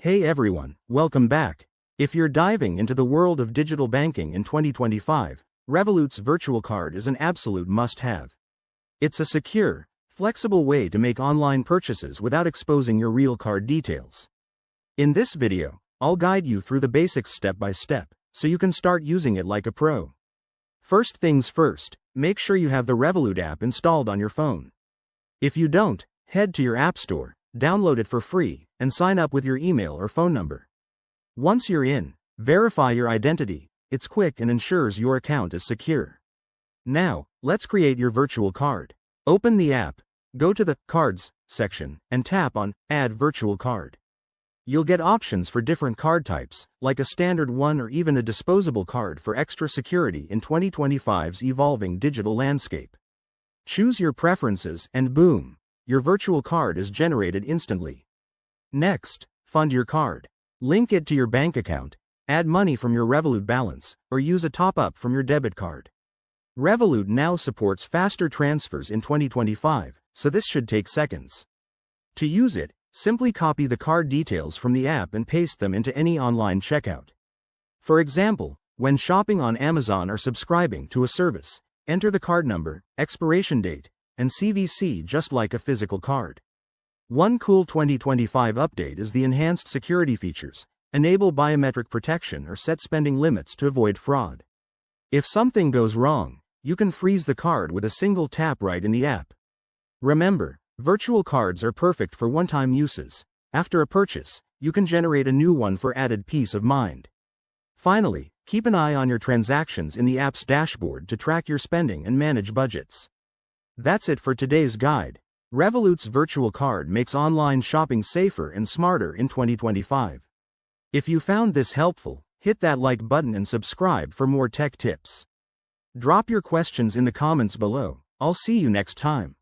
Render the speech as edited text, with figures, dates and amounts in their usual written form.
Hey everyone, welcome back. If you're diving into the world of digital banking in 2025, Revolut's virtual card is an absolute must-have. It's a secure, flexible way to make online purchases without exposing your real card details. In this video, I'll guide you through the basics step by step, so you can start using it like a pro. First things first, make sure you have the Revolut app installed on your phone. If you don't, head to your app store, download it for free, and sign up with your email or phone number. Once you're in, verify your identity. It's quick and ensures your account is secure. Now, let's create your virtual card. Open the app, go to the Cards section, and tap on Add Virtual Card. You'll get options for different card types, like a standard one or even a disposable card for extra security in 2025's evolving digital landscape. Choose your preferences and boom, your virtual card is generated instantly. Next, fund your card. Link it to your bank account, add money from your Revolut balance, or use a top-up from your debit card. Revolut now supports faster transfers in 2025, so this should take seconds. To use it, simply copy the card details from the app and paste them into any online checkout. For example, when shopping on Amazon or subscribing to a service, enter the card number, expiration date, and CVC just like a physical card. One cool 2025 update is the enhanced security features, enable biometric protection or set spending limits to avoid fraud. If something goes wrong, you can freeze the card with a single tap right in the app. Remember, virtual cards are perfect for one-time uses. After a purchase, you can generate a new one for added peace of mind. Finally, keep an eye on your transactions in the app's dashboard to track your spending and manage budgets. That's it for today's guide. Revolut's virtual card makes online shopping safer and smarter in 2025. If you found this helpful, hit that like button and subscribe for more tech tips. Drop your questions in the comments below. I'll see you next time.